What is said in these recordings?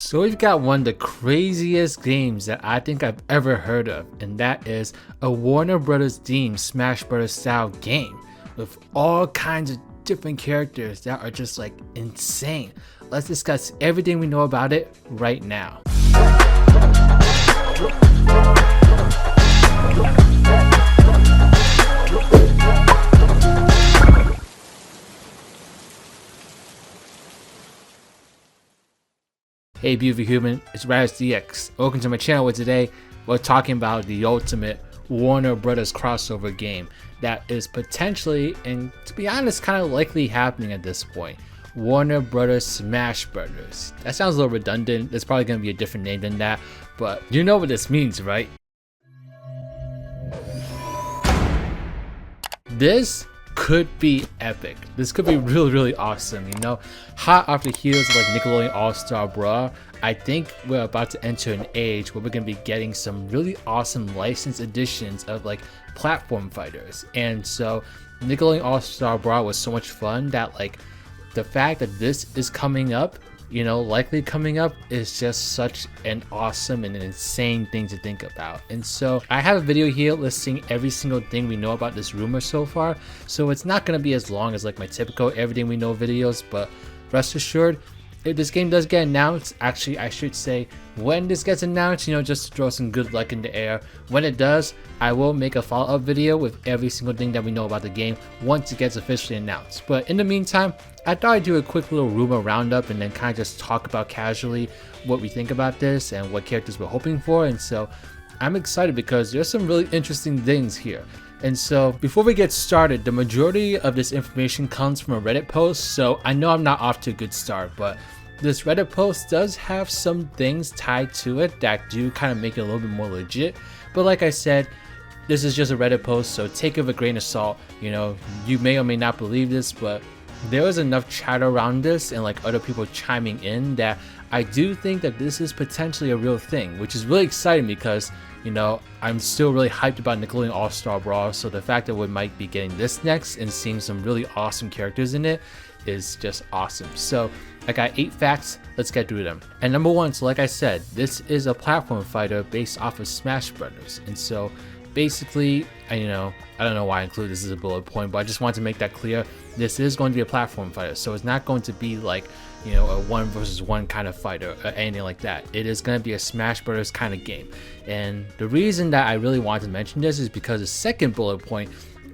So we've got one of the craziest games that I think I've ever heard of, and that is a Warner Brothers themed Smash Bros. Style game with all kinds of different characters that are just like insane. Let's discuss everything we know about it right now. Hey beautiful human, it's RidersDX. Welcome to my channel where today we're talking about the ultimate Warner Brothers crossover game that is potentially, and to be honest, kind of likely happening at this point. Warner Brothers Smash Brothers. That sounds a little redundant. There's probably going to be a different name than that, but you know what this means, right? This could be epic. This could be really awesome, you know, hot off the heels of like Nickelodeon All-Star Brawl. I think we're about to enter an age where we're going to be getting some really awesome licensed editions of like platform fighters. And so Nickelodeon All-Star Brawl was so much fun that like the fact that this is coming up, you know, likely coming up, is just such an awesome and an insane thing to think about. And so I have a video here listing every single thing we know about this rumor so far, so it's not going to be as long as like my typical everything we know videos, but rest assured, if this game does get announced, actually I should say when this gets announced, you know, just to throw some good luck in the air, when it does, I will make a follow-up video with every single thing that we know about the game once it gets officially announced. But in the meantime, I thought I'd do a quick little rumor roundup and then kind of just talk about casually what we think about this and what characters we're hoping for. And so I'm excited because there's some really interesting things here. And so before we get started, the majority of this information comes from a Reddit post, so I know I'm not off to a good start, but this Reddit post does have some things tied to it that do kind of make it a little bit more legit. But like I said, this is just a Reddit post, so take it with a grain of salt. You know, you may or may not believe this, but there was enough chatter around this and like other people chiming in that I do think that this is potentially a real thing, which is really exciting because, you know, I'm still really hyped about Nickelodeon All-Star Brawl, so the fact that we might be getting this next and seeing some really awesome characters in it is just awesome. So I got 8 facts, let's get through them. And number 1, so like I said, this is a platform fighter based off of Smash Brothers. And so basically, you know, I don't know why I include this as a bullet point, but I just wanted to make that clear. This is going to be a platform fighter, so it's not going to be like, you know, a 1 versus 1 kind of fighter or anything like that. It is going to be a Smash Brothers kind of game. And the reason that I really wanted to mention this is because the second bullet point,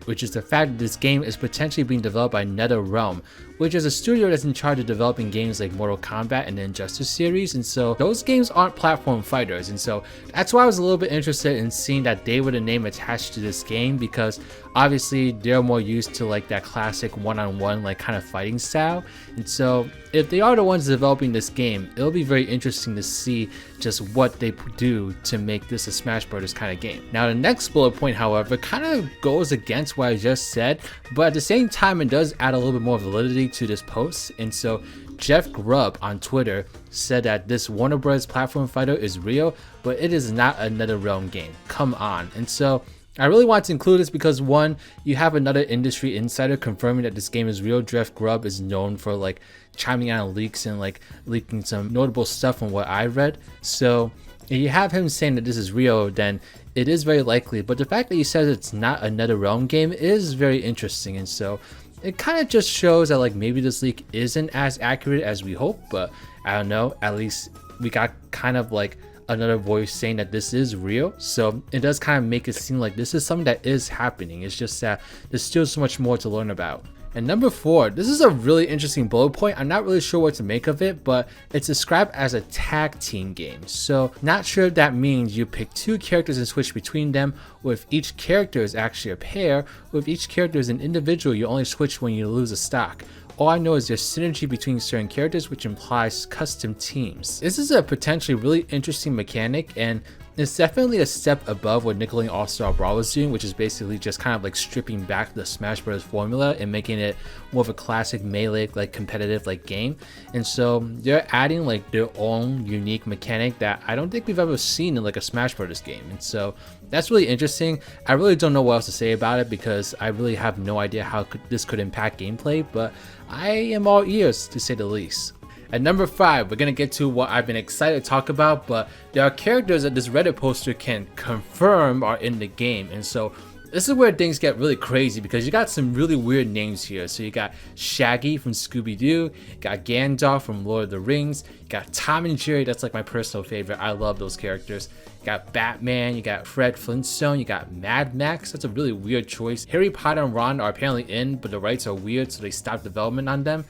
which is the fact that this game is potentially being developed by NetherRealm, which is a studio that's in charge of developing games like Mortal Kombat and the Injustice series. And so those games aren't platform fighters, and so that's why I was a little bit interested in seeing that they were the name attached to this game, because obviously they're more used to like that classic one-on-one like kind of fighting style. And so if they are the ones developing this game, it'll be very interesting to see just what they do to make this a Smash Brothers kind of game. Now the next bullet point, however, kind of goes against what I just said, but at the same time it does add a little bit more validity to this post. And so Jeff Grubb on Twitter said that this Warner Bros. Platform fighter is real, but it is not a NetherRealm game. Come on. And so I really want to include this because, one, you have another industry insider confirming that this game is real. Jeff Grubb is known for like chiming out on leaks and like leaking some notable stuff from what I read. So if you have him saying that this is real, then it is very likely. But the fact that he says it's not a NetherRealm game is very interesting. And so it kind of just shows that like maybe this leak isn't as accurate as we hope, but I don't know, at least we got kind of like another voice saying that this is real. So it does kind of make it seem like this is something that is happening. It's just that there's still so much more to learn about. And number 4, this is a really interesting bullet point. I'm not really sure what to make of it, but it's described as a tag team game. So not sure if that means you pick 2 characters and switch between them, or if each character is actually a pair, or if each character is an individual, you only switch when you lose a stock. All I know is there's synergy between certain characters, which implies custom teams. This is a potentially really interesting mechanic, and it's definitely a step above what Nickelodeon All-Star Brawl was doing, which is basically just kind of like stripping back the Smash Bros. Formula and making it more of a classic melee like competitive like game. And so they're adding like their own unique mechanic that I don't think we've ever seen in like a Smash Bros. Game. And so that's really interesting. I really don't know what else to say about it because I really have no idea how this could impact gameplay, but I am all ears to say the least. At number 5, we're gonna get to what I've been excited to talk about, but there are characters that this Reddit poster can confirm are in the game, and so this is where things get really crazy because you got some really weird names here. So you got Shaggy from Scooby Doo, you got Gandalf from Lord of the Rings, you got Tom and Jerry, that's like my personal favorite. I love those characters. You got Batman, you got Fred Flintstone, you got Mad Max, that's a really weird choice. Harry Potter and Ron are apparently in, but the rights are weird, so they stopped development on them.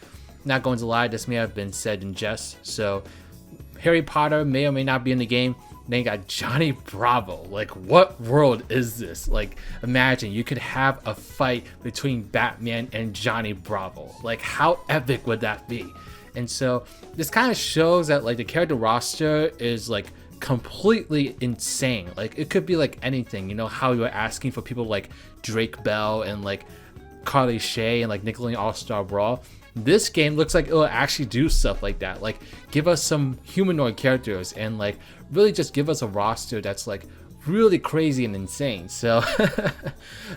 Not going to lie, this may have been said in jest. So Harry Potter may or may not be in the game. Then you got Johnny Bravo. Like, what world is this? Like, imagine you could have a fight between Batman and Johnny Bravo. Like, how epic would that be? And so this kind of shows that like the character roster is like completely insane. Like, it could be like anything, you know, how you're asking for people like Drake Bell and like Carly Shay and like Nickelodeon All-Star Brawl. This game looks like it'll actually do stuff like that. Like, give us some humanoid characters and like really just give us a roster that's like really crazy and insane. So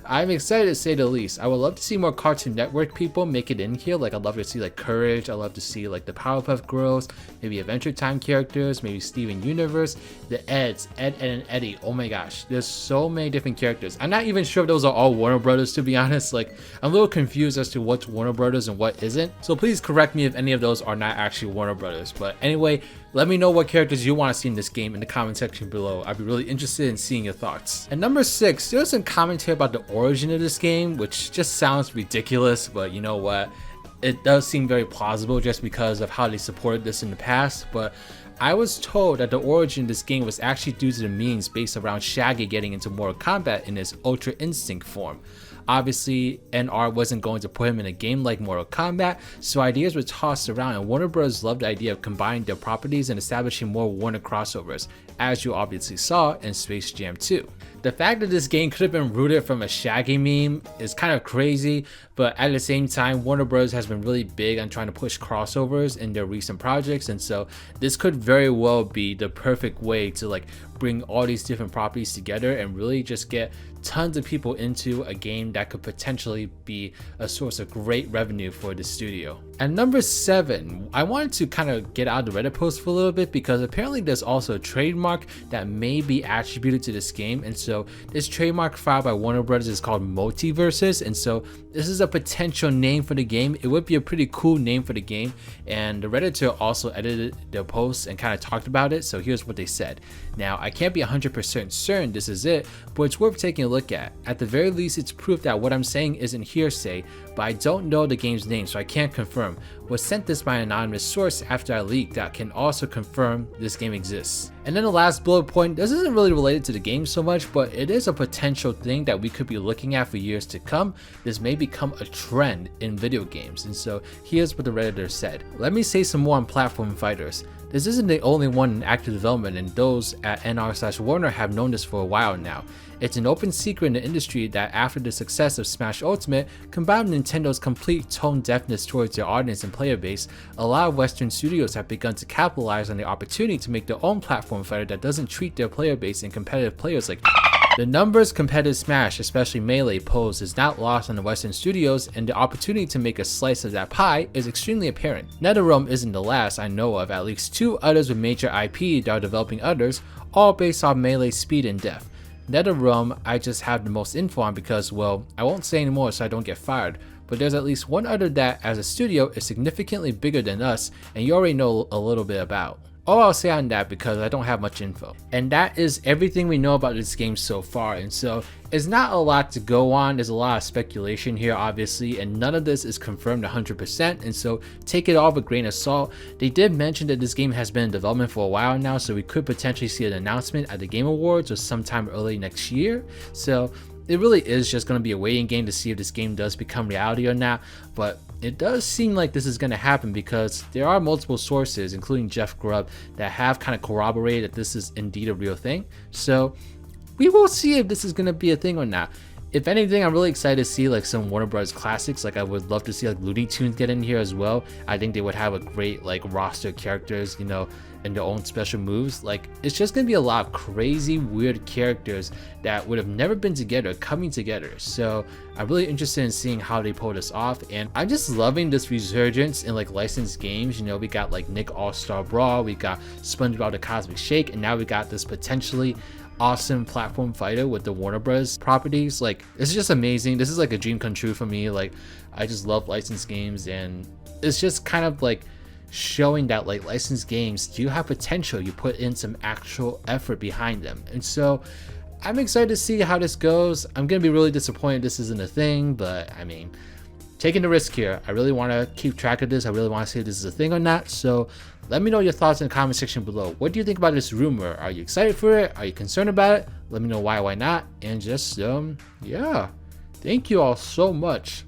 I'm excited to say the least. I would love to see more Cartoon Network people make it in here. Like, I'd love to see like Courage, I'd love to see like the Powerpuff Girls, maybe Adventure Time characters, maybe Steven Universe, the Eds, Ed, Ed, and Eddie. Oh my gosh, there's so many different characters. I'm not even sure if those are all Warner Brothers, to be honest. Like, I'm a little confused as to what's Warner Brothers and what isn't. So please correct me if any of those are not actually Warner Brothers. But anyway, let me know what characters you want to see in this game in the comment section below. I'd be really interested in seeing your thoughts. At number 6, there's some commentary about the origin of this game, which just sounds ridiculous, but you know what? It does seem very plausible just because of how they supported this in the past. But I was told that the origin of this game was actually due to the memes based around Shaggy getting into Mortal Kombat in his Ultra Instinct form. Obviously, NR wasn't going to put him in a game like Mortal Kombat, so ideas were tossed around, and Warner Bros. Loved the idea of combining their properties and establishing more Warner crossovers, as you obviously saw in Space Jam 2. The fact that this game could have been rooted from a Shaggy meme is kind of crazy, but at the same time, Warner Bros. Has been really big on trying to push crossovers in their recent projects, and so this could very well be the perfect way to like bring all these different properties together and really just get tons of people into a game that could potentially be a source of great revenue for the studio. At number 7, I wanted to kind of get out of the Reddit post for a little bit because apparently there's also a trademark that may be attributed to this game, and so this trademark filed by Warner Bros. Is called Multiversus, and so this is a potential name for the game. It would be a pretty cool name for the game, and the Redditor also edited their post and kind of talked about it, so here's what they said. Now, I can't be 100% certain this is it, but it's worth taking a look at. At the very least, it's proof that what I'm saying isn't hearsay, but I don't know the game's name, so I can't confirm. Was sent this by an anonymous source after I leaked that can also confirm this game exists. And then the last bullet point, this isn't really related to the game so much, but it is a potential thing that we could be looking at for years to come. This may become a trend in video games, and so here's what the Redditor said. Let me say some more on platform fighters. This isn't the only one in active development, and those at NR/Warner have known this for a while now. It's an open secret in the industry that after the success of Smash Ultimate, combined with Nintendo's complete tone deafness towards their audience and player base, a lot of Western studios have begun to capitalize on the opportunity to make their own platform fighter that doesn't treat their player base and competitive players like the numbers competitive Smash, especially Melee, pose is not lost on the Western studios, and the opportunity to make a slice of that pie is extremely apparent. NetherRealm isn't the last I know of, at least 2 others with major IP that are developing others, all based off Melee speed and depth. NetherRealm I just have the most info on because, well, I won't say anymore so I don't get fired, but there's at least one other that as a studio is significantly bigger than us and you already know a little bit about. All I'll say on that because I don't have much info. And that is everything we know about this game so far, and so it's not a lot to go on. There's a lot of speculation here obviously, and none of this is confirmed 100%, and so take it all with a grain of salt. They did mention that this game has been in development for a while now, so we could potentially see an announcement at the Game Awards or sometime early next year. So it really is just going to be a waiting game to see if this game does become reality or not, but it does seem like this is going to happen because there are multiple sources, including Jeff Grubb, that have kind of corroborated that this is indeed a real thing. So we will see if this is going to be a thing or not. If anything, I'm really excited to see like some Warner Bros. Classics. Like I would love to see like Looney Tunes get in here as well. I think they would have a great like roster of characters, you know, and their own special moves. Like, it's just gonna be a lot of crazy weird characters that would have never been together coming together. So I'm really interested in seeing how they pull this off, and I'm just loving this resurgence in like licensed games. You know, we got like Nick All-Star Brawl, we got SpongeBob the Cosmic Shake, and now we got this potentially awesome platform fighter with the Warner Bros properties. Like, it's just amazing. This is like a dream come true for me. Like, I just love licensed games, and it's just kind of like showing that like licensed games do have potential. You put in some actual effort behind them, and so I'm excited to see how this goes. I'm gonna be really disappointed this isn't a thing, but I mean, taking the risk here. I really want to keep track of this. I really want to see if this is a thing or not. So let me know your thoughts in the comment section below. What do you think about this rumor? Are you excited for it? Are you concerned about it? Let me know why not, and just yeah, thank you all so much.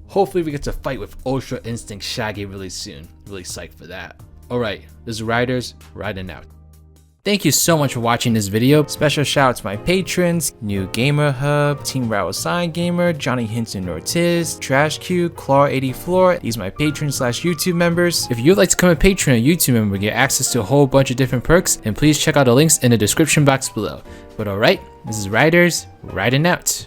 Hopefully we get to fight with Ultra Instinct Shaggy really soon. Really psyched for that. Alright, this is Riders, riding out. Thank you so much for watching this video. Special shout out to my patrons, New Gamer Hub, Team Rattle Sign Gamer, Johnny Hinton Ortiz, Trash Q, Claw84. These are my patrons / YouTube members. If you'd like to become a patron or YouTube member and get access to a whole bunch of different perks, then please check out the links in the description box below. But alright, this is Riders, riding out.